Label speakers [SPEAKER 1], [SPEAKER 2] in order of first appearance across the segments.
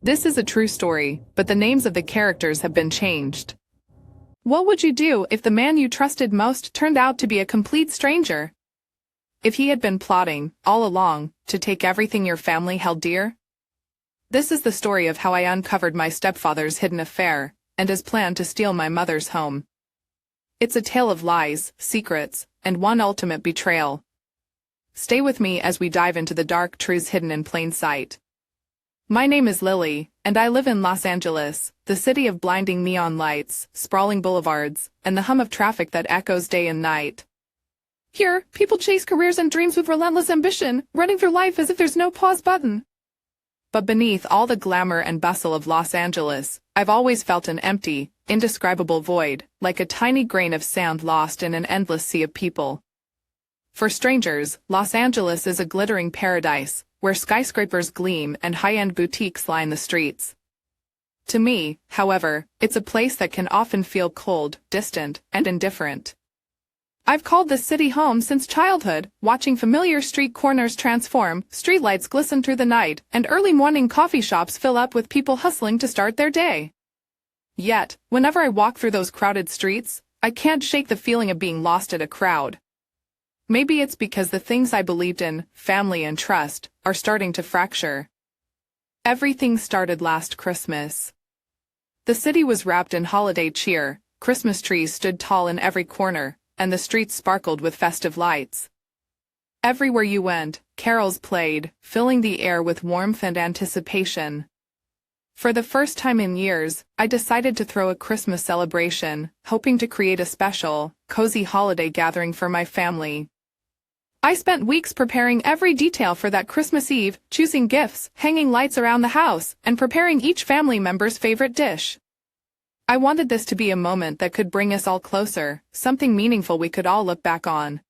[SPEAKER 1] This is a true story, but the names of the characters have been changed. What would you do if the man you trusted most turned out to be a complete stranger? If he had been plotting, all along, to take everything your family held dear? This is the story of how I uncovered my stepfather's hidden affair, and his plan to steal my mother's home. It's a tale of lies, secrets, and one ultimate betrayal. Stay with me as we dive into the dark truths hidden in plain sight. My name is Lily, and I live in Los Angeles, the city of blinding neon lights, sprawling boulevards, and the hum of traffic that echoes day and night. Here, people chase careers and dreams with relentless ambition, running through life as if there's no pause button. But beneath all the glamour and bustle of Los Angeles, I've always felt an empty, indescribable void, like a tiny grain of sand lost in an endless sea of people. For strangers, Los Angeles is a glittering paradise, where skyscrapers gleam and high-end boutiques line the streets. To me, however, it's a place that can often feel cold, distant, and indifferent. I've called this city home since childhood, watching familiar street corners transform, streetlights glisten through the night, and early morning coffee shops fill up with people hustling to start their day. Yet, whenever I walk through those crowded streets, I can't shake the feeling of being lost in a crowd. Maybe it's because the things I believed in, family and trust, are starting to fracture. Everything started last Christmas. The city was wrapped in holiday cheer, Christmas trees stood tall in every corner, and the streets sparkled with festive lights. Everywhere you went, carols played, filling the air with warmth and anticipation. For the first time in years, I decided to throw a Christmas celebration, hoping to create a special, cozy holiday gathering for my family. I spent weeks preparing every detail for that Christmas Eve, choosing gifts, hanging lights around the house, and preparing each family member's favorite dish. I wanted this to be a moment that could bring us all closer, something meaningful we could all look back on.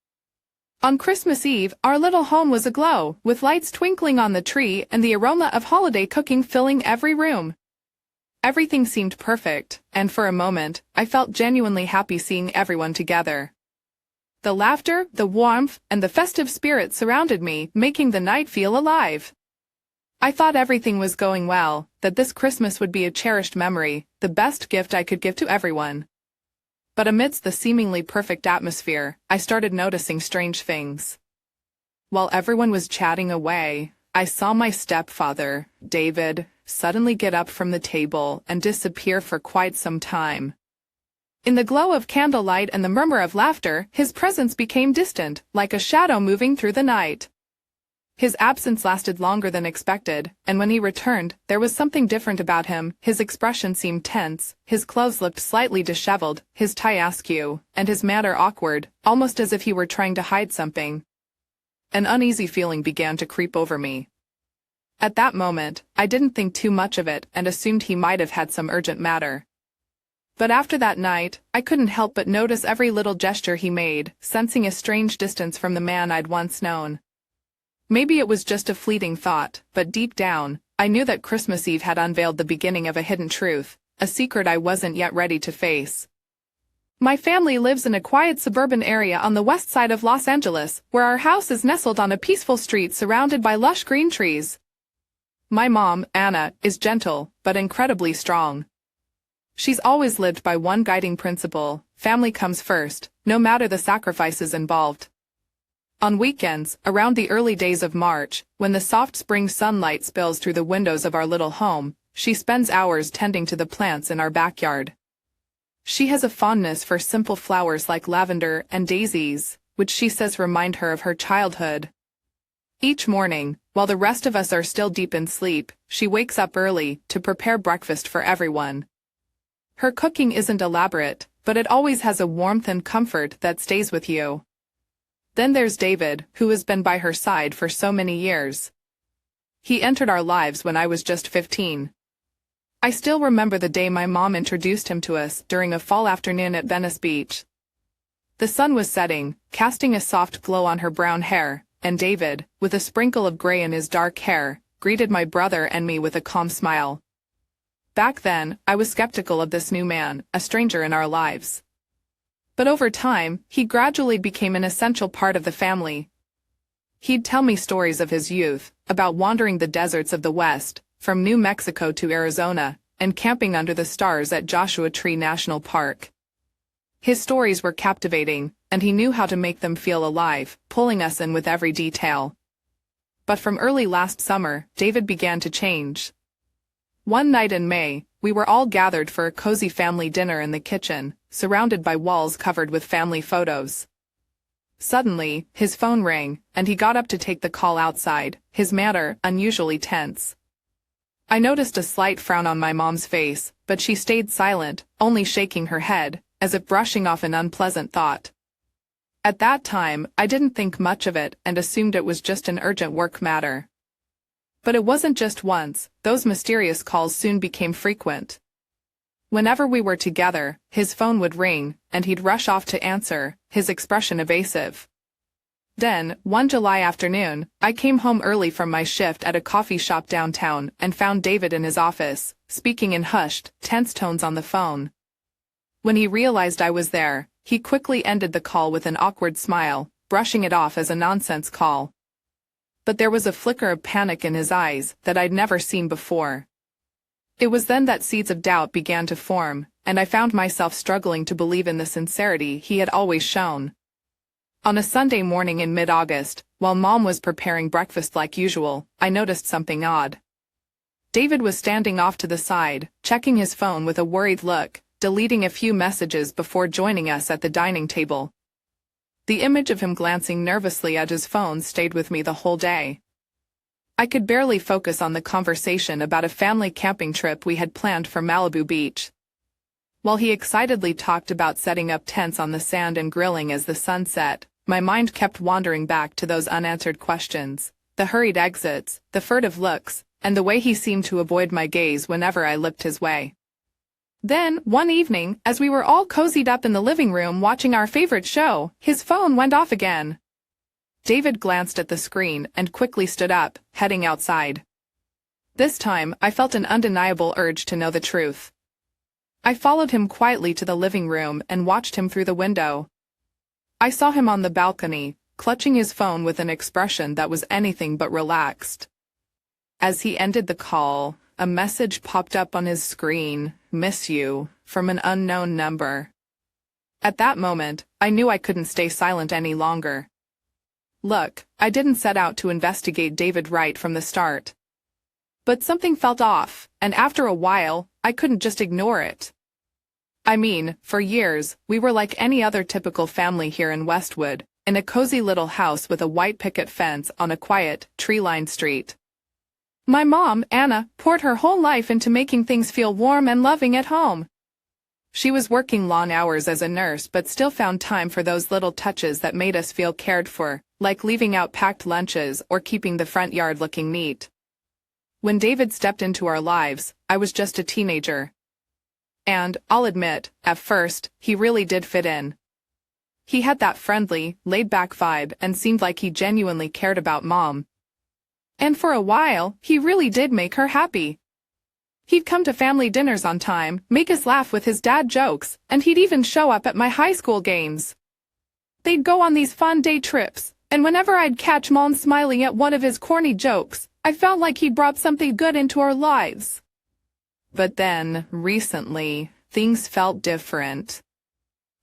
[SPEAKER 1] On Christmas Eve, our little home was aglow, with lights twinkling on the tree and the aroma of holiday cooking filling every room. Everything seemed perfect, and for a moment, I felt genuinely happy seeing everyone together. The laughter, the warmth, and the festive spirit surrounded me, making the night feel alive. I thought everything was going well, that this Christmas would be a cherished memory, the best gift I could give to everyone. But amidst the seemingly perfect atmosphere, I started noticing strange things. While everyone was chatting away, I saw my stepfather, David, suddenly get up from the table and disappear for quite some time. In the glow of candlelight and the murmur of laughter, his presence became distant, like a shadow moving through the night. His absence lasted longer than expected, and when he returned, there was something different about him. His expression seemed tense, his clothes looked slightly disheveled, his tie askew, and his manner awkward, almost as if he were trying to hide something. An uneasy feeling began to creep over me. At that moment, I didn't think too much of it and assumed he might have had some urgent matter. But after that night, I couldn't help but notice every little gesture he made, sensing a strange distance from the man I'd once known. Maybe it was just a fleeting thought, but deep down, I knew that Christmas Eve had unveiled the beginning of a hidden truth, a secret I wasn't yet ready to face. My family lives in a quiet suburban area on the west side of Los Angeles, where our house is nestled on a peaceful street surrounded by lush green trees. My mom, Anna, is gentle, but incredibly strong. She's always lived by one guiding principle: family comes first, no matter the sacrifices involved. On weekends, around the early days of March, when the soft spring sunlight spills through the windows of our little home, she spends hours tending to the plants in our backyard. She has a fondness for simple flowers like lavender and daisies, which she says remind her of her childhood. Each morning, while the rest of us are still deep in sleep, she wakes up early to prepare breakfast for everyone. Her cooking isn't elaborate, but it always has a warmth and comfort that stays with you. Then there's David, who has been by her side for so many years. He entered our lives when I was just 15. I still remember the day my mom introduced him to us during a fall afternoon at Venice Beach. The sun was setting, casting a soft glow on her brown hair, and David, with a sprinkle of gray in his dark hair, greeted my brother and me with a calm smile. Back then, I was skeptical of this new man, a stranger in our lives. But over time, he gradually became an essential part of the family. He'd tell me stories of his youth, about wandering the deserts of the West, from New Mexico to Arizona, and camping under the stars at Joshua Tree National Park. His stories were captivating, and he knew how to make them feel alive, pulling us in with every detail. But from early last summer, David began to change. One night in May, we were all gathered for a cozy family dinner in the kitchen, surrounded by walls covered with family photos. Suddenly, his phone rang, and he got up to take the call outside, his manner unusually tense. I noticed a slight frown on my mom's face, but she stayed silent, only shaking her head, as if brushing off an unpleasant thought. At that time, I didn't think much of it and assumed it was just an urgent work matter. But it wasn't just once, those mysterious calls soon became frequent. Whenever we were together, his phone would ring, and he'd rush off to answer, his expression evasive. Then, one July afternoon, I came home early from my shift at a coffee shop downtown and found David in his office, speaking in hushed, tense tones on the phone. When he realized I was there, he quickly ended the call with an awkward smile, brushing it off as a nonsense call. But there was a flicker of panic in his eyes that I'd never seen before. It was then that seeds of doubt began to form, and I found myself struggling to believe in the sincerity he had always shown. On a Sunday morning in mid-August, while Mom was preparing breakfast like usual, I noticed something odd. David was standing off to the side, checking his phone with a worried look, deleting a few messages before joining us at the dining table. The image of him glancing nervously at his phone stayed with me the whole day. I could barely focus on the conversation about a family camping trip we had planned for Malibu Beach. While he excitedly talked about setting up tents on the sand and grilling as the sun set, my mind kept wandering back to those unanswered questions, the hurried exits, the furtive looks, and the way he seemed to avoid my gaze whenever I looked his way. Then, one evening, as we were all cozied up in the living room watching our favorite show, his phone went off again. David glanced at the screen and quickly stood up, heading outside. This time, I felt an undeniable urge to know the truth. I followed him quietly to the living room and watched him through the window. I saw him on the balcony, clutching his phone with an expression that was anything but relaxed. As he ended the call, a message popped up on his screen, "Miss you," from an unknown number. At that moment, I knew I couldn't stay silent any longer. Look, I didn't set out to investigate David right from the start. But something felt off, and after a while, I couldn't just ignore it. I mean, for years, we were like any other typical family here in Westwood, in a cozy little house with a white picket fence on a quiet, tree-lined street. My mom, Anna, poured her whole life into making things feel warm and loving at home. She was working long hours as a nurse but still found time for those little touches that made us feel cared for, like leaving out packed lunches or keeping the front yard looking neat. When David stepped into our lives, I was just a teenager. And, I'll admit, at first, he really did fit in. He had that friendly, laid-back vibe and seemed like he genuinely cared about Mom. And for a while, he really did make her happy. He'd come to family dinners on time, make us laugh with his dad jokes, and he'd even show up at my high school games. They'd go on these fun day trips, and whenever I'd catch Mom smiling at one of his corny jokes, I felt like he'd brought something good into our lives. But then, recently, things felt different.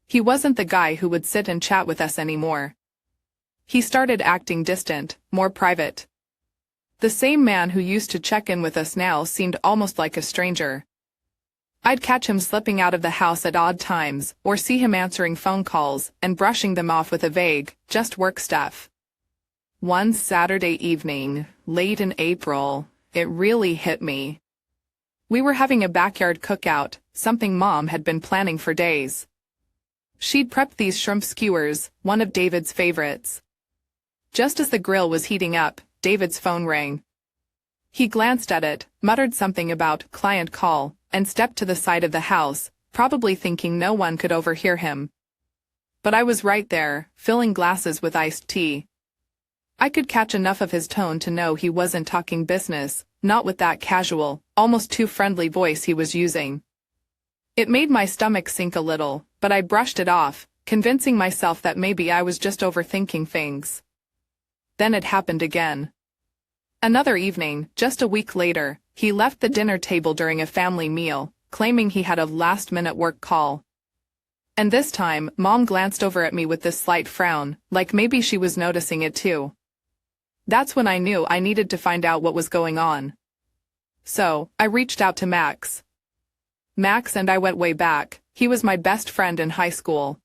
[SPEAKER 1] He wasn't the guy who would sit and chat with us anymore. He started acting distant, more private. The same man who used to check in with us now seemed almost like a stranger. I'd catch him slipping out of the house at odd times, or see him answering phone calls and brushing them off with a vague, just work stuff. One Saturday evening, late in April, it really hit me. We were having a backyard cookout, something Mom had been planning for days. She'd prepped these shrimp skewers, one of David's favorites. Just as the grill was heating up, David's phone rang. He glanced at it, muttered something about client call, and stepped to the side of the house, probably thinking no one could overhear him. But I was right there, filling glasses with iced tea. I could catch enough of his tone to know he wasn't talking business, not with that casual, almost too friendly voice he was using. It made my stomach sink a little, but I brushed it off, convincing myself that maybe I was just overthinking things. Then it happened again. Another evening, just a week later, he left the dinner table during a family meal, claiming he had a last-minute work call. And this time, Mom glanced over at me with this slight frown, like maybe she was noticing it too. That's when I knew I needed to find out what was going on. So, I reached out to Max. Max and I went way back. He was my best friend in high school.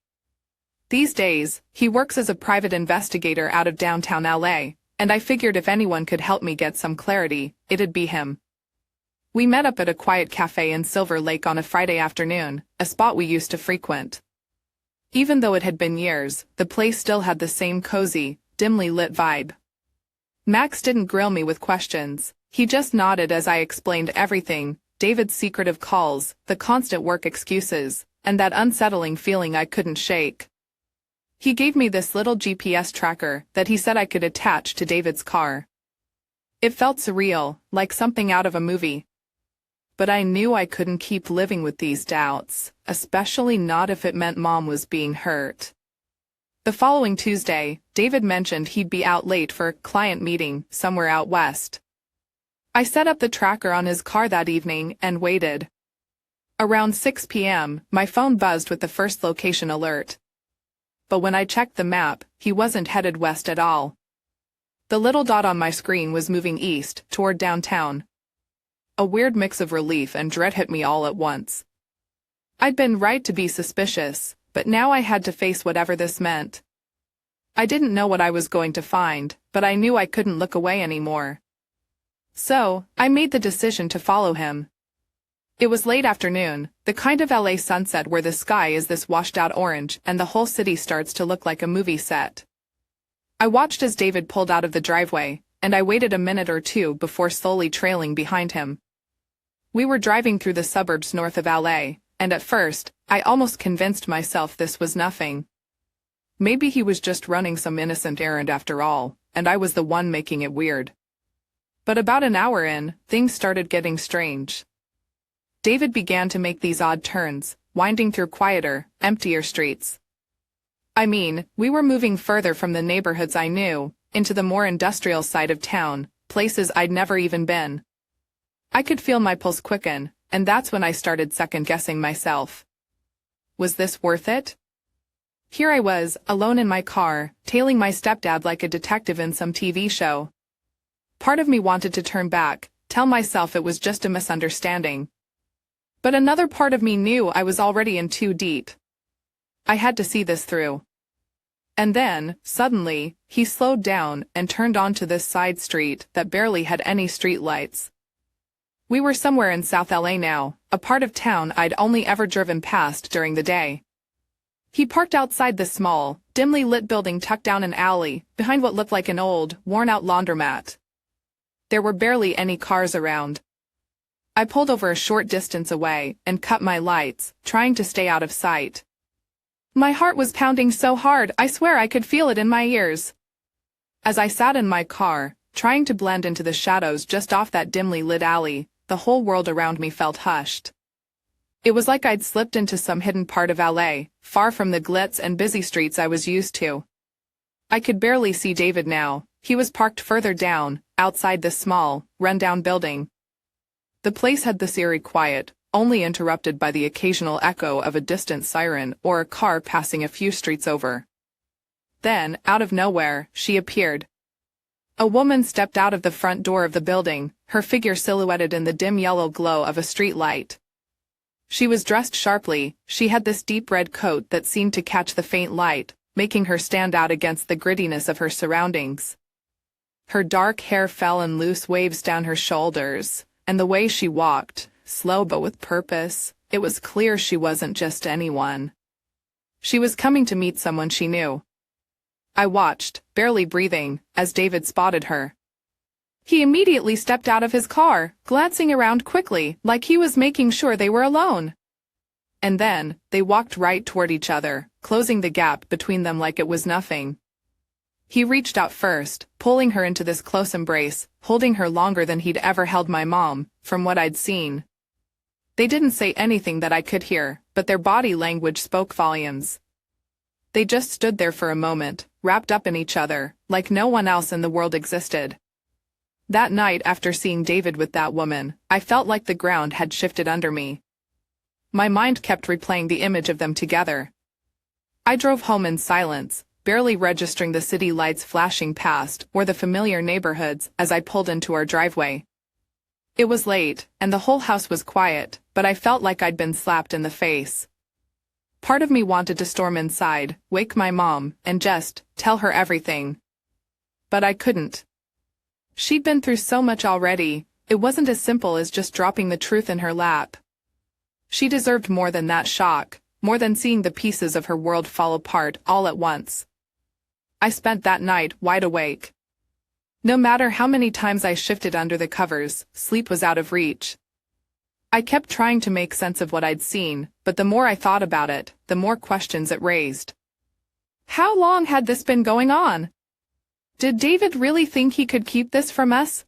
[SPEAKER 1] These days, he works as a private investigator out of downtown LA, and I figured if anyone could help me get some clarity, it'd be him. We met up at a quiet cafe in Silver Lake on a Friday afternoon, a spot we used to frequent. Even though it had been years, the place still had the same cozy, dimly lit vibe. Max didn't grill me with questions. He just nodded as I explained everything, David's secretive calls, the constant work excuses, and that unsettling feeling I couldn't shake. He gave me this little GPS tracker that he said I could attach to David's car. It felt surreal, like something out of a movie. But I knew I couldn't keep living with these doubts, especially not if it meant Mom was being hurt. The following Tuesday, David mentioned he'd be out late for a client meeting somewhere out west. I set up the tracker on his car that evening and waited. Around 6 p.m., my phone buzzed with the first location alert. But when I checked the map, he wasn't headed west at all. The little dot on my screen was moving east, toward downtown. A weird mix of relief and dread hit me all at once. I'd been right to be suspicious, but now I had to face whatever this meant. I didn't know what I was going to find, but I knew I couldn't look away anymore. So, I made the decision to follow him. It was late afternoon, the kind of LA sunset where the sky is this washed-out orange and the whole city starts to look like a movie set. I watched as David pulled out of the driveway, and I waited a minute or two before slowly trailing behind him. We were driving through the suburbs north of LA, and at first, I almost convinced myself this was nothing. Maybe he was just running some innocent errand after all, and I was the one making it weird. But about an hour in, things started getting strange. David began to make these odd turns, winding through quieter, emptier streets. I mean, we were moving further from the neighborhoods I knew, into the more industrial side of town, places I'd never even been. I could feel my pulse quicken, and that's when I started second-guessing myself. Was this worth it? Here I was, alone in my car, tailing my stepdad like a detective in some TV show. Part of me wanted to turn back, tell myself it was just a misunderstanding. But another part of me knew I was already in too deep. I had to see this through. And then, suddenly, he slowed down and turned onto this side street that barely had any streetlights. We were somewhere in South LA now, a part of town I'd only ever driven past during the day. He parked outside the small, dimly lit building tucked down an alley, behind what looked like an old, worn-out laundromat. There were barely any cars around. I pulled over a short distance away and cut my lights, trying to stay out of sight. My heart was pounding so hard I swear I could feel it in my ears. As I sat in my car, trying to blend into the shadows just off that dimly lit alley, the whole world around me felt hushed. It was like I'd slipped into some hidden part of LA, far from the glitz and busy streets I was used to. I could barely see David now. He was parked further down, outside the small, run-down building. The place had this eerie quiet, only interrupted by the occasional echo of a distant siren or a car passing a few streets over. Then, out of nowhere, she appeared. A woman stepped out of the front door of the building, her figure silhouetted in the dim yellow glow of a street light. She was dressed sharply. She had this deep red coat that seemed to catch the faint light, making her stand out against the grittiness of her surroundings. Her dark hair fell in loose waves down her shoulders, and the way she walked, slow but with purpose, it was clear she wasn't just anyone. She was coming to meet someone she knew. I watched, barely breathing, as David spotted her. He immediately stepped out of his car, glancing around quickly, like he was making sure they were alone. And then, they walked right toward each other, closing the gap between them like it was nothing. He reached out first, pulling her into this close embrace, holding her longer than he'd ever held my mom, from what I'd seen. They didn't say anything that I could hear, but their body language spoke volumes. They just stood there for a moment, wrapped up in each other, like no one else in the world existed. That night after seeing David with that woman, I felt like the ground had shifted under me. My mind kept replaying the image of them together. I drove home in silence, barely registering the city lights flashing past or the familiar neighborhoods as I pulled into our driveway. It was late, and the whole house was quiet, but I felt like I'd been slapped in the face. Part of me wanted to storm inside, wake my mom, and just tell her everything. But I couldn't. She'd been through so much already, it wasn't as simple as just dropping the truth in her lap. She deserved more than that shock, more than seeing the pieces of her world fall apart all at once. I spent that night wide awake. No matter how many times I shifted under the covers, sleep was out of reach. I kept trying to make sense of what I'd seen, but the more I thought about it, the more questions it raised. How long had this been going on? Did David really think he could keep this from us?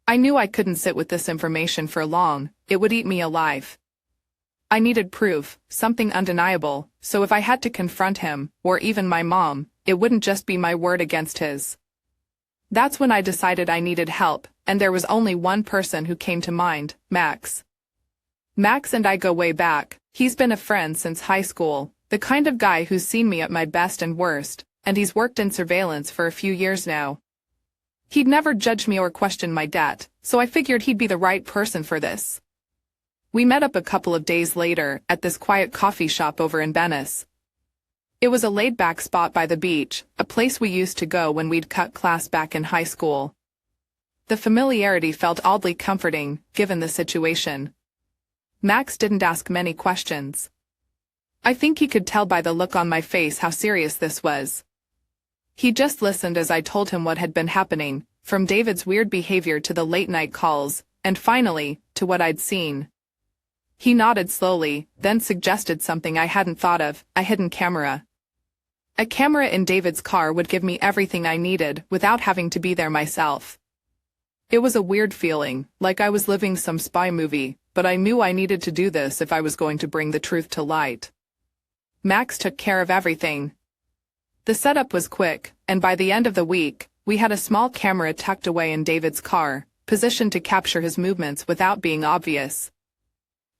[SPEAKER 1] I knew I couldn't sit with this information for long, it would eat me alive. I needed proof, something undeniable, so if I had to confront him, or even my mom, it wouldn't just be my word against his. That's when I decided I needed help, and there was only one person who came to mind, Max. Max and I go way back. He's been a friend since high school, the kind of guy who's seen me at my best and worst, and he's worked in surveillance for a few years now. He'd never judged me or questioned my debt, so I figured he'd be the right person for this. We met up a couple of days later at this quiet coffee shop over in Venice. It was a laid-back spot by the beach, a place we used to go when we'd cut class back in high school. The familiarity felt oddly comforting, given the situation. Max didn't ask many questions. I think he could tell by the look on my face how serious this was. He just listened as I told him what had been happening, from David's weird behavior to the late-night calls, and finally, to what I'd seen. He nodded slowly, then suggested something I hadn't thought of, a hidden camera. A camera in David's car would give me everything I needed without having to be there myself. It was a weird feeling, like I was living some spy movie, but I knew I needed to do this if I was going to bring the truth to light. Max took care of everything. The setup was quick, and by the end of the week, we had a small camera tucked away in David's car, positioned to capture his movements without being obvious.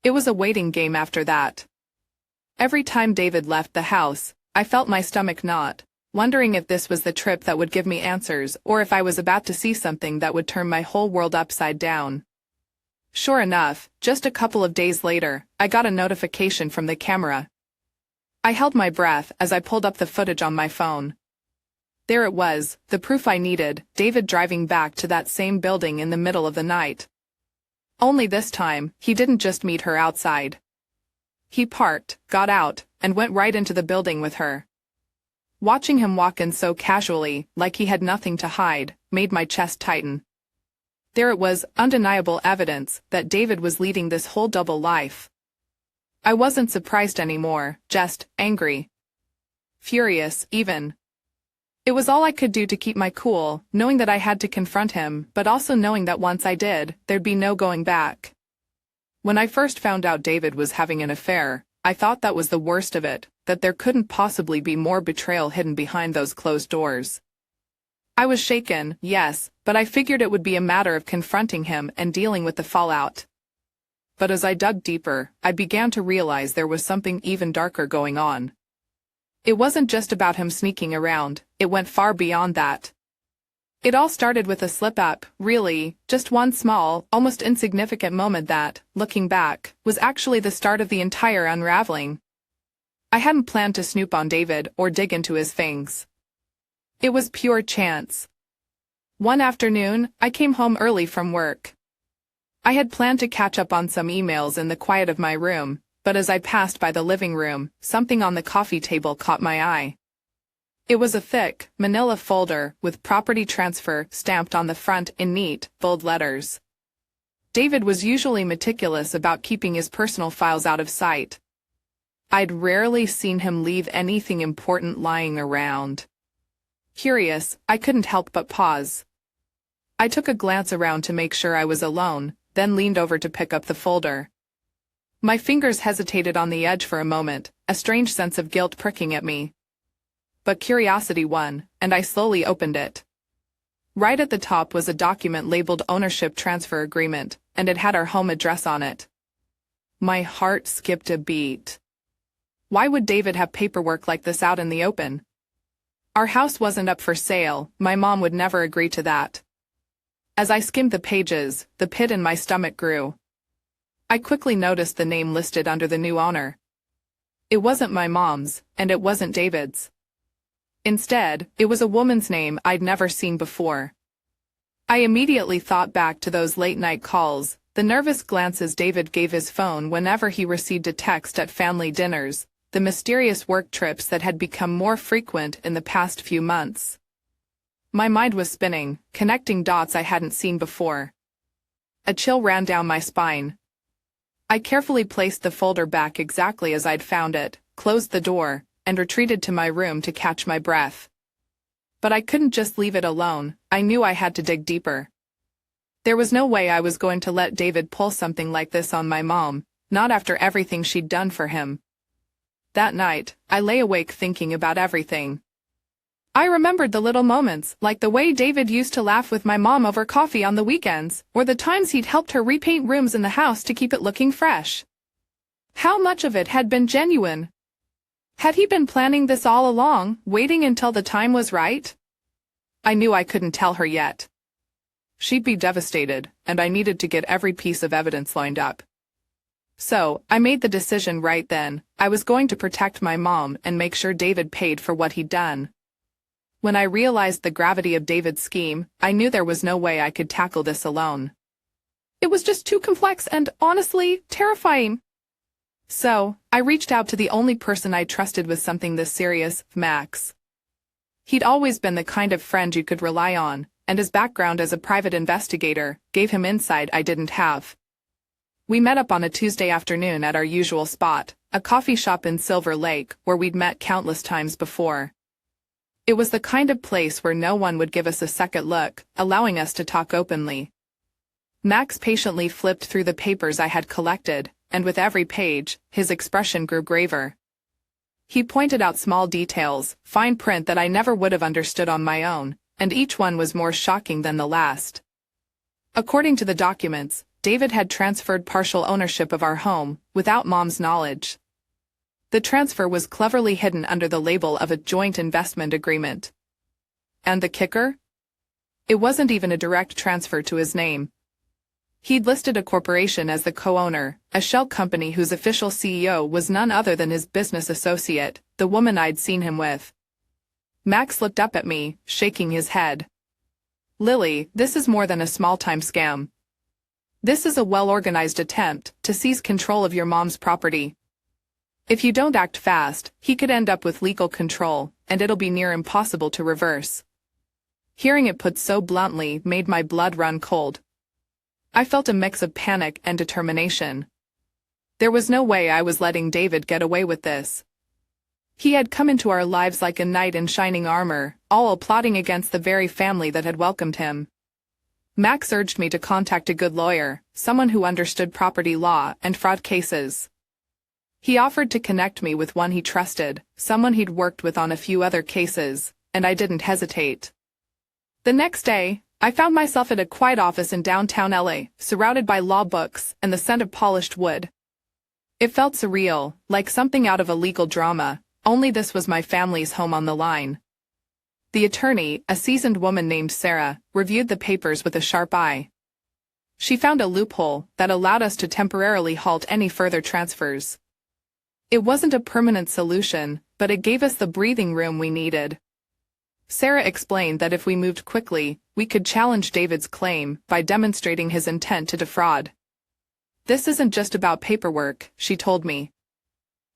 [SPEAKER 1] It was a waiting game after that. Every time David left the house, I felt my stomach knot, wondering if this was the trip that would give me answers or if I was about to see something that would turn my whole world upside down. Sure enough, just a couple of days later, I got a notification from the camera. I held my breath as I pulled up the footage on my phone. There it was, the proof I needed, David driving back to that same building in the middle of the night. Only this time, he didn't just meet her outside. He parked, got out, and went right into the building with her. Watching him walk in so casually, like he had nothing to hide, made my chest tighten. There it was, undeniable evidence that David was leading this whole double life. I wasn't surprised anymore, just angry. Furious, even. It was all I could do to keep my cool, knowing that I had to confront him, but also knowing that once I did, there'd be no going back. When I first found out David was having an affair, I thought that was the worst of it, that there couldn't possibly be more betrayal hidden behind those closed doors. I was shaken, yes, but I figured it would be a matter of confronting him and dealing with the fallout. But as I dug deeper, I began to realize there was something even darker going on. It wasn't just about him sneaking around, it went far beyond that. It all started with a slip-up, really, just one small, almost insignificant moment that, looking back, was actually the start of the entire unraveling. I hadn't planned to snoop on David or dig into his things. It was pure chance. One afternoon, I came home early from work. I had planned to catch up on some emails in the quiet of my room, but as I passed by the living room, something on the coffee table caught my eye. It was a thick, manila folder with property transfer stamped on the front in neat, bold letters. David was usually meticulous about keeping his personal files out of sight. I'd rarely seen him leave anything important lying around. Curious, I couldn't help but pause. I took a glance around to make sure I was alone, then leaned over to pick up the folder. My fingers hesitated on the edge for a moment, a strange sense of guilt pricking at me. But curiosity won, and I slowly opened it. Right at the top was a document labeled Ownership Transfer Agreement, and it had our home address on it. My heart skipped a beat. Why would David have paperwork like this out in the open? Our house wasn't up for sale, my mom would never agree to that. As I skimmed the pages, the pit in my stomach grew. I quickly noticed the name listed under the new owner. It wasn't my mom's, and it wasn't David's. Instead, it was a woman's name I'd never seen before. I immediately thought back to those late-night calls, the nervous glances David gave his phone whenever he received a text at family dinners, the mysterious work trips that had become more frequent in the past few months. My mind was spinning, connecting dots I hadn't seen before. A chill ran down my spine. I carefully placed the folder back exactly as I'd found it, closed the door, and retreated to my room to catch my breath. But I couldn't just leave it alone, I knew I had to dig deeper. There was no way I was going to let David pull something like this on my mom, not after everything she'd done for him. That night, I lay awake thinking about everything. I remembered the little moments, like the way David used to laugh with my mom over coffee on the weekends, or the times he'd helped her repaint rooms in the house to keep it looking fresh. How much of it had been genuine? Had he been planning this all along, waiting until the time was right? I knew I couldn't tell her yet. She'd be devastated, and I needed to get every piece of evidence lined up. So, I made the decision right then. I was going to protect my mom and make sure David paid for what he'd done. When I realized the gravity of David's scheme, I knew there was no way I could tackle this alone. It was just too complex and, honestly, terrifying. So, I reached out to the only person I trusted with something this serious, Max. He'd always been the kind of friend you could rely on, and his background as a private investigator gave him insight I didn't have. We met up on a Tuesday afternoon at our usual spot, a coffee shop in Silver Lake where we'd met countless times before. It was the kind of place where no one would give us a second look, allowing us to talk openly. Max patiently flipped through the papers I had collected, and with every page, his expression grew graver. He pointed out small details, fine print that I never would have understood on my own, and each one was more shocking than the last. According to the documents, David had transferred partial ownership of our home, without Mom's knowledge. The transfer was cleverly hidden under the label of a joint investment agreement. And the kicker? It wasn't even a direct transfer to his name. He'd listed a corporation as the co-owner, a shell company whose official CEO was none other than his business associate, the woman I'd seen him with. Max looked up at me, shaking his head. Lily, this is more than a small-time scam. This is a well-organized attempt to seize control of your mom's property. If you don't act fast, he could end up with legal control, and it'll be near impossible to reverse. Hearing it put so bluntly made my blood run cold. I felt a mix of panic and determination. There was no way I was letting David get away with this. He had come into our lives like a knight in shining armor, all plotting against the very family that had welcomed him. Max urged me to contact a good lawyer, someone who understood property law and fraud cases. He offered to connect me with one he trusted, someone he'd worked with on a few other cases, and I didn't hesitate. The next day, I found myself at a quiet office in downtown LA, surrounded by law books and the scent of polished wood. It felt surreal, like something out of a legal drama, only this was my family's home on the line. The attorney, a seasoned woman named Sarah, reviewed the papers with a sharp eye. She found a loophole that allowed us to temporarily halt any further transfers. It wasn't a permanent solution, but it gave us the breathing room we needed. Sarah explained that if we moved quickly, we could challenge David's claim by demonstrating his intent to defraud. This isn't just about paperwork, she told me.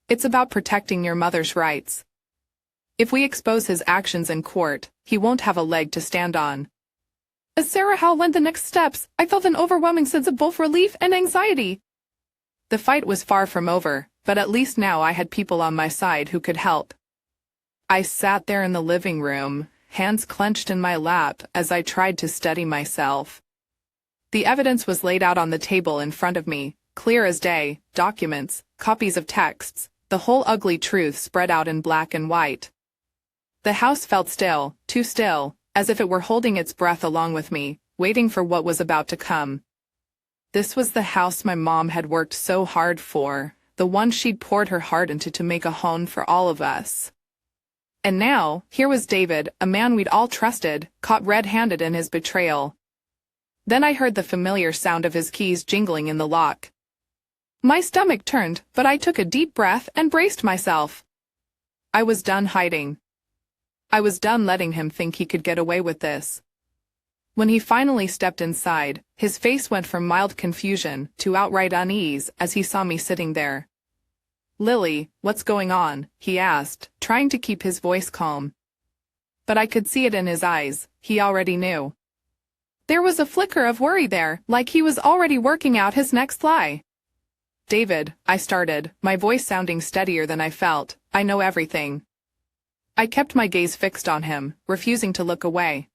[SPEAKER 1] It's about protecting your mother's rights. If we expose his actions in court, he won't have a leg to stand on. As Sarah outlined the next steps, I felt an overwhelming sense of both relief and anxiety. The fight was far from over, but at least now I had people on my side who could help. I sat there in the living room, hands clenched in my lap as I tried to steady myself. The evidence was laid out on the table in front of me, clear as day, documents, copies of texts, the whole ugly truth spread out in black and white. The house felt still, too still, as if it were holding its breath along with me, waiting for what was about to come. This was the house my mom had worked so hard for, the one she'd poured her heart into to make a home for all of us. And now, here was David, a man we'd all trusted, caught red-handed in his betrayal. Then I heard the familiar sound of his keys jingling in the lock. My stomach turned, but I took a deep breath and braced myself. I was done hiding. I was done letting him think he could get away with this. When he finally stepped inside, his face went from mild confusion to outright unease as he saw me sitting there. "Lily, what's going on?" he asked, trying to keep his voice calm. But I could see it in his eyes, he already knew. There was a flicker of worry there, like he was already working out his next lie. "David," I started, my voice sounding steadier than I felt, "I know everything." I kept my gaze fixed on him, refusing to look away.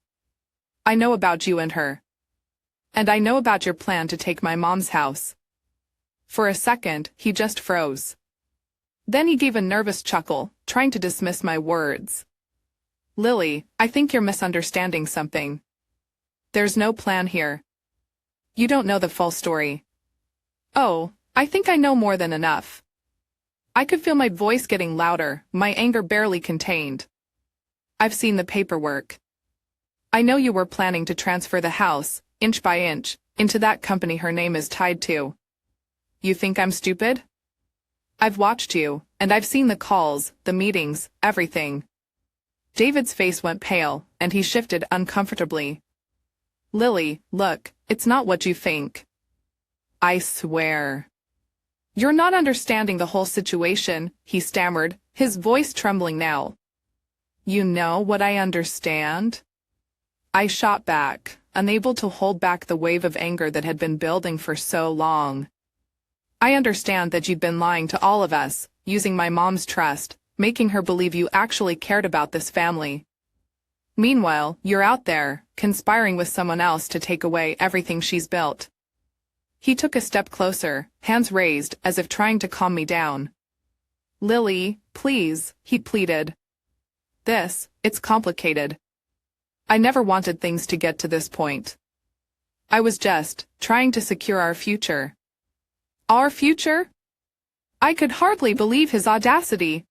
[SPEAKER 1] "I know about you and her. And I know about your plan to take my mom's house." For a second, he just froze. Then he gave a nervous chuckle, trying to dismiss my words. "Lily, I think you're misunderstanding something. There's no plan here. You don't know the full story." "Oh, I think I know more than enough." I could feel my voice getting louder, my anger barely contained. "I've seen the paperwork. I know you were planning to transfer the house, inch by inch, into that company her name is tied to. You think I'm stupid? I've watched you, and I've seen the calls, the meetings, everything." David's face went pale, and he shifted uncomfortably. "Lily, look, it's not what you think. I swear." "You're not understanding the whole situation," he stammered, his voice trembling now. "You know what I understand?" I shot back, unable to hold back the wave of anger that had been building for so long. "I understand that you'd been lying to all of us, using my mom's trust, making her believe you actually cared about this family. Meanwhile, you're out there, conspiring with someone else to take away everything she's built." He took a step closer, hands raised as if trying to calm me down. "Lily, please," he pleaded. It's complicated. I never wanted things to get to this point. I was just trying to secure our future." "Our future?" I could hardly believe his audacity.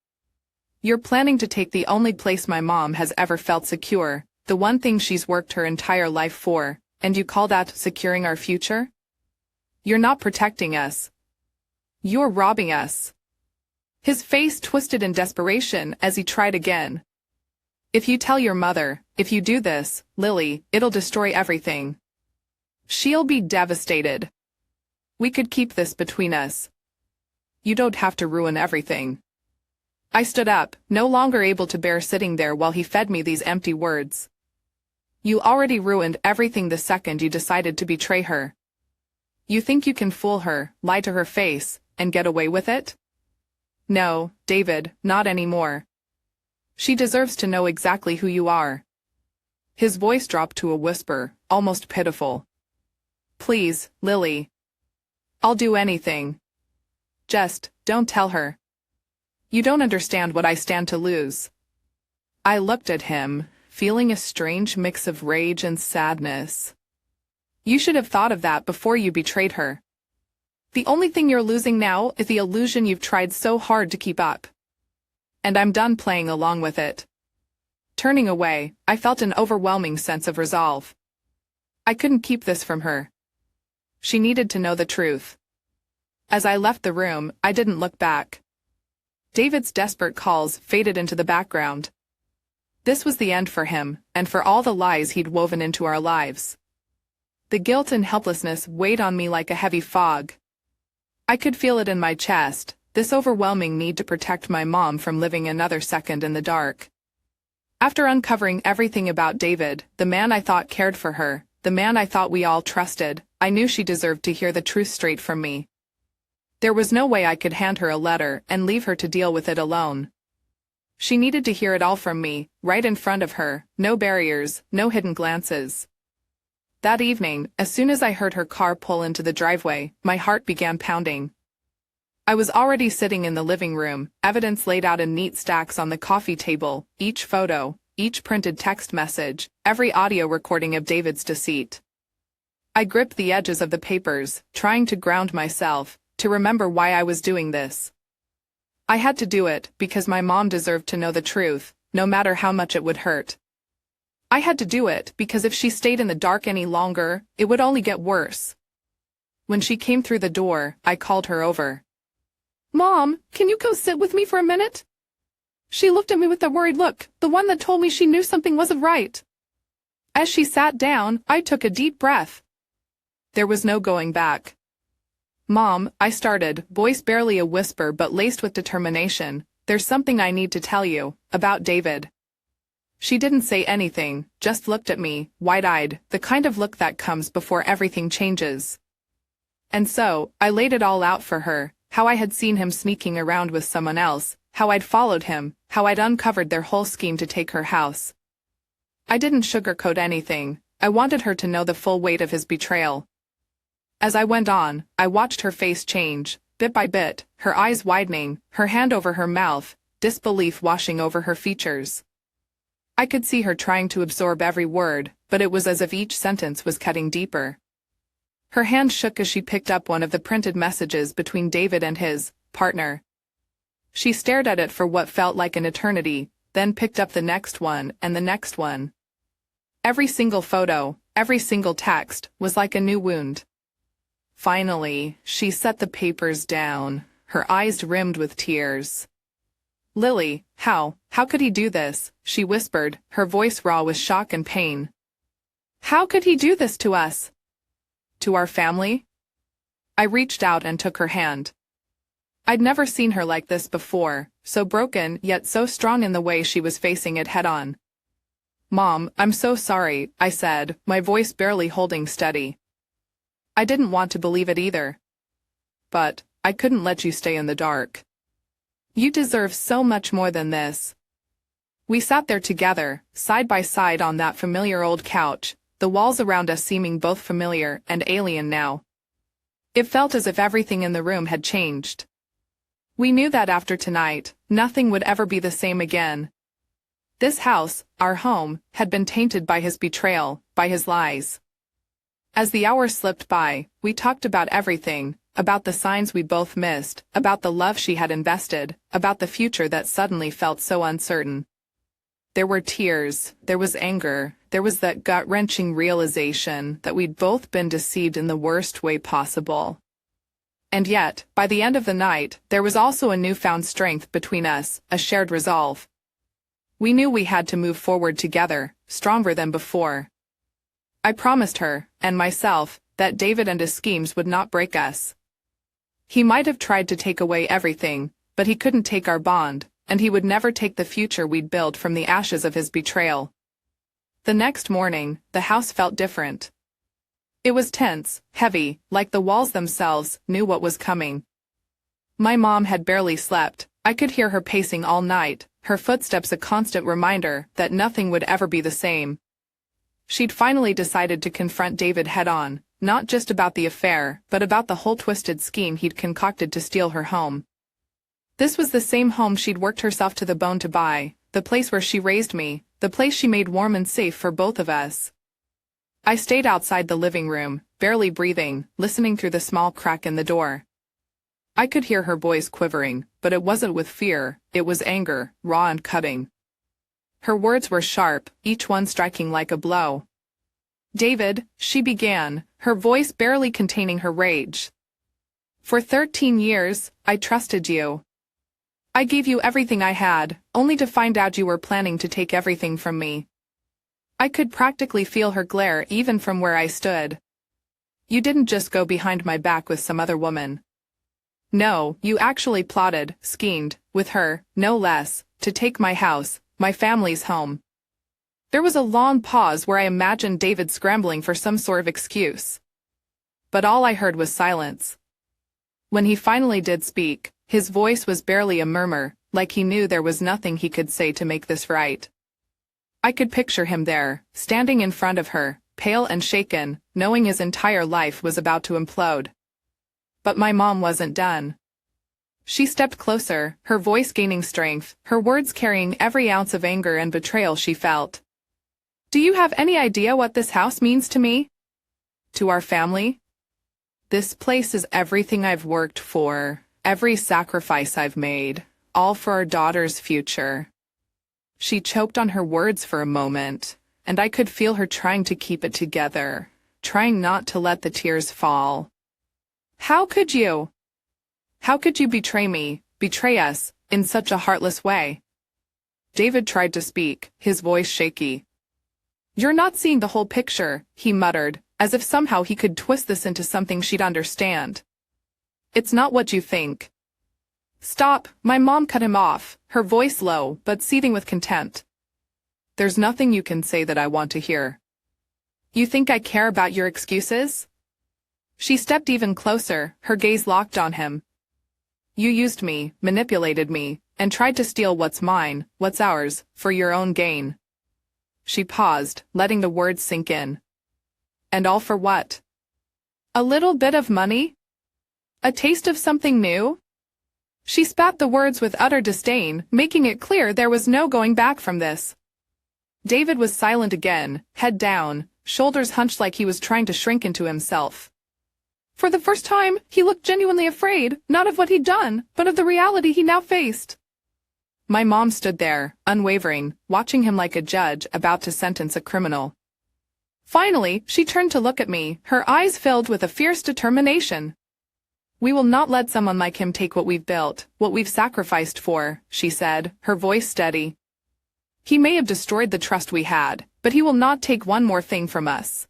[SPEAKER 1] "You're planning to take the only place my mom has ever felt secure, the one thing she's worked her entire life for, and you call that securing our future? You're not protecting us. You're robbing us." His face twisted in desperation as he tried again. "If you tell your mother, if you do this, Lily, it'll destroy everything. She'll be devastated. We could keep this between us. You don't have to ruin everything." I stood up, no longer able to bear sitting there while he fed me these empty words. "You already ruined everything the second you decided to betray her. You think you can fool her, lie to her face, and get away with it? No, David, not anymore. She deserves to know exactly who you are." His voice dropped to a whisper, almost pitiful. "Please, Lily. I'll do anything. Just, don't tell her. You don't understand what I stand to lose." I looked at him, feeling a strange mix of rage and sadness. "You should have thought of that before you betrayed her. The only thing you're losing now is the illusion you've tried so hard to keep up. And I'm done playing along with it." Turning away, I felt an overwhelming sense of resolve. I couldn't keep this from her. She needed to know the truth. As I left the room, I didn't look back. David's desperate calls faded into the background. This was the end for him, and for all the lies he'd woven into our lives. The guilt and helplessness weighed on me like a heavy fog. I could feel it in my chest, this overwhelming need to protect my mom from living another second in the dark. After uncovering everything about David, the man I thought cared for her, the man I thought we all trusted, I knew she deserved to hear the truth straight from me. There was no way I could hand her a letter and leave her to deal with it alone. She needed to hear it all from me, right in front of her, no barriers, no hidden glances. That evening, as soon as I heard her car pull into the driveway, my heart began pounding. I was already sitting in the living room, evidence laid out in neat stacks on the coffee table, each photo, each printed text message, every audio recording of David's deceit. I gripped the edges of the papers, trying to ground myself, to remember why I was doing this. I had to do it because my mom deserved to know the truth, no matter how much it would hurt. I had to do it because if she stayed in the dark any longer, it would only get worse. When she came through the door, I called her over. "Mom, can you come sit with me for a minute?" She looked at me with a worried look, the one that told me she knew something wasn't right. As she sat down, I took a deep breath. There was no going back. "Mom," I started, voice barely a whisper but laced with determination, "there's something I need to tell you, about David." She didn't say anything, just looked at me, wide-eyed, the kind of look that comes before everything changes. And so, I laid it all out for her, how I had seen him sneaking around with someone else, how I'd followed him, how I'd uncovered their whole scheme to take her house. I didn't sugarcoat anything, I wanted her to know the full weight of his betrayal. As I went on, I watched her face change, bit by bit, her eyes widening, her hand over her mouth, disbelief washing over her features. I could see her trying to absorb every word, but it was as if each sentence was cutting deeper. Her hand shook as she picked up one of the printed messages between David and his partner. She stared at it for what felt like an eternity, then picked up the next one and the next one. Every single photo, every single text, was like a new wound. Finally, she set the papers down, her eyes rimmed with tears. "Lily, how could he do this?" she whispered, her voice raw with shock and pain. "How could he do this to us? To our family?" I reached out and took her hand. I'd never seen her like this before, so broken yet so strong in the way she was facing it head-on. "Mom, I'm so sorry," I said, my voice barely holding steady. I didn't want to believe it either. But I couldn't let you stay in the dark. You deserve so much more than this. We sat there together, side by side on that familiar old couch, the walls around us seeming both familiar and alien now. It felt as if everything in the room had changed. We knew that after tonight, nothing would ever be the same again. This house, our home, had been tainted by his betrayal, by his lies. As the hours slipped by, we talked about everything, about the signs we both missed, about the love she had invested, about the future that suddenly felt so uncertain. There were tears, there was anger, there was that gut-wrenching realization that we'd both been deceived in the worst way possible. And yet, by the end of the night, there was also a newfound strength between us, a shared resolve. We knew we had to move forward together, stronger than before. I promised her, and myself, that David and his schemes would not break us. He might have tried to take away everything, but he couldn't take our bond, and he would never take the future we'd built from the ashes of his betrayal. The next morning, the house felt different. It was tense, heavy, like the walls themselves knew what was coming. My mom had barely slept. I could hear her pacing all night, her footsteps a constant reminder that nothing would ever be the same. She'd finally decided to confront David head-on, not just about the affair, but about the whole twisted scheme he'd concocted to steal her home. This was the same home she'd worked herself to the bone to buy, the place where she raised me, the place she made warm and safe for both of us. I stayed outside the living room, barely breathing, listening through the small crack in the door. I could hear her voice quivering, but it wasn't with fear, it was anger, raw and cutting. Her words were sharp, each one striking like a blow. "David," she began, her voice barely containing her rage. "For 13 years, I trusted you. I gave you everything I had, only to find out you were planning to take everything from me." I could practically feel her glare even from where I stood. "You didn't just go behind my back with some other woman. No, you actually plotted, schemed, with her, no less, to take my house, my family's home." There was a long pause where I imagined David scrambling for some sort of excuse. But all I heard was silence. When he finally did speak, his voice was barely a murmur, like he knew there was nothing he could say to make this right. I could picture him there, standing in front of her, pale and shaken, knowing his entire life was about to implode. But my mom wasn't done. She stepped closer, her voice gaining strength, her words carrying every ounce of anger and betrayal she felt. Do you have any idea what this house means to me? To our family? This place is everything I've worked for, every sacrifice I've made, all for our daughter's future. She choked on her words for a moment, and I could feel her trying to keep it together, trying not to let the tears fall. How could you? How could you betray me, betray us, in such a heartless way? David tried to speak, his voice shaky. You're not seeing the whole picture, he muttered, as if somehow he could twist this into something she'd understand. It's not what you think. Stop, my mom cut him off, her voice low but seething with contempt. There's nothing you can say that I want to hear. You think I care about your excuses? She stepped even closer, her gaze locked on him. You used me, manipulated me, and tried to steal what's mine, what's ours, for your own gain. She paused, letting the words sink in. And all for what? A little bit of money? A taste of something new? She spat the words with utter disdain, making it clear there was no going back from this. David was silent again, head down, shoulders hunched like he was trying to shrink into himself. For the first time, he looked genuinely afraid, not of what he'd done, but of the reality he now faced. My mom stood there, unwavering, watching him like a judge about to sentence a criminal. Finally, she turned to look at me, her eyes filled with a fierce determination. We will not let someone like him take what we've built, what we've sacrificed for, she said, her voice steady. He may have destroyed the trust we had, but he will not take one more thing from us.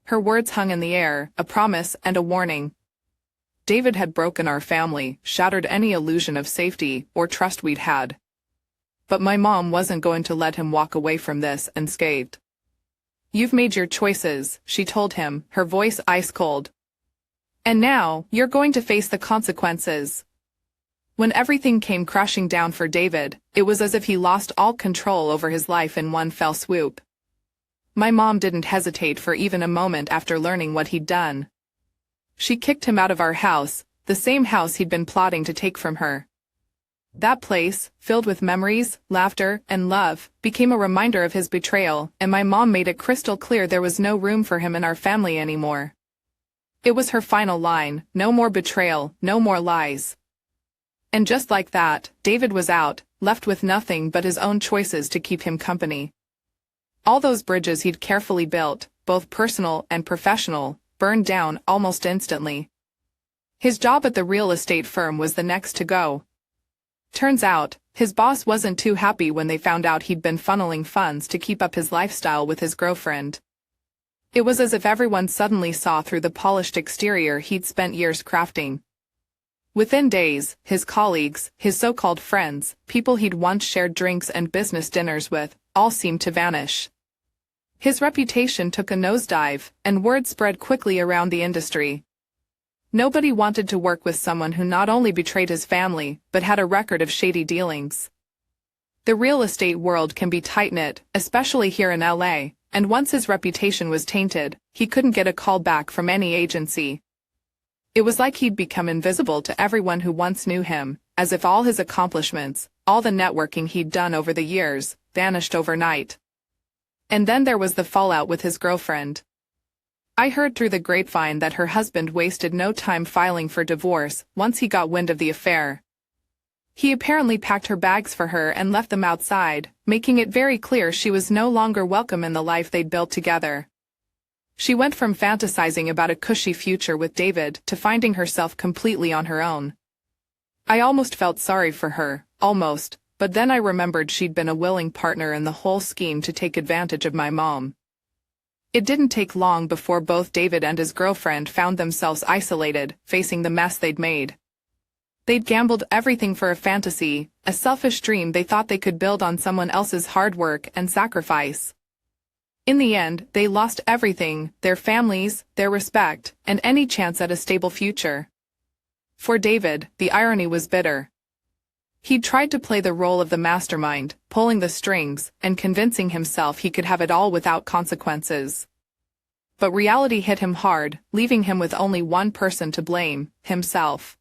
[SPEAKER 1] Her words hung in the air, a promise and a warning. David had broken our family, shattered any illusion of safety or trust we'd had. But my mom wasn't going to let him walk away from this unscathed. You've made your choices, she told him, her voice ice cold. And now, you're going to face the consequences. When everything came crashing down for David, it was as if he lost all control over his life in one fell swoop. My mom didn't hesitate for even a moment after learning what he'd done. She kicked him out of our house, the same house he'd been plotting to take from her. That place, filled with memories, laughter, and love, became a reminder of his betrayal, and my mom made it crystal clear there was no room for him in our family anymore. It was her final line, no more betrayal, no more lies. And just like that, David was out, left with nothing but his own choices to keep him company. All those bridges he'd carefully built, both personal and professional, burned down almost instantly. His job at the real estate firm was the next to go. Turns out, his boss wasn't too happy when they found out he'd been funneling funds to keep up his lifestyle with his girlfriend. It was as if everyone suddenly saw through the polished exterior he'd spent years crafting. Within days, his colleagues, his so-called friends, people he'd once shared drinks and business dinners with, all seemed to vanish. His reputation took a nosedive, and word spread quickly around the industry. Nobody wanted to work with someone who not only betrayed his family, but had a record of shady dealings. The real estate world can be tight-knit, especially here in LA, and once his reputation was tainted, he couldn't get a call back from any agency. It was like he'd become invisible to everyone who once knew him, as if all his accomplishments, all the networking he'd done over the years, vanished overnight. And then there was the fallout with his girlfriend. I heard through the grapevine that her husband wasted no time filing for divorce once he got wind of the affair. He apparently packed her bags for her and left them outside, making it very clear she was no longer welcome in the life they'd built together. She went from fantasizing about a cushy future with David to finding herself completely on her own. I almost felt sorry for her, almost, but then I remembered she'd been a willing partner in the whole scheme to take advantage of my mom. It didn't take long before both David and his girlfriend found themselves isolated, facing the mess they'd made. They'd gambled everything for a fantasy, a selfish dream they thought they could build on someone else's hard work and sacrifice. In the end, they lost everything, their families, their respect, and any chance at a stable future. For David, the irony was bitter. He'd tried to play the role of the mastermind, pulling the strings, and convincing himself he could have it all without consequences. But reality hit him hard, leaving him with only one person to blame, himself.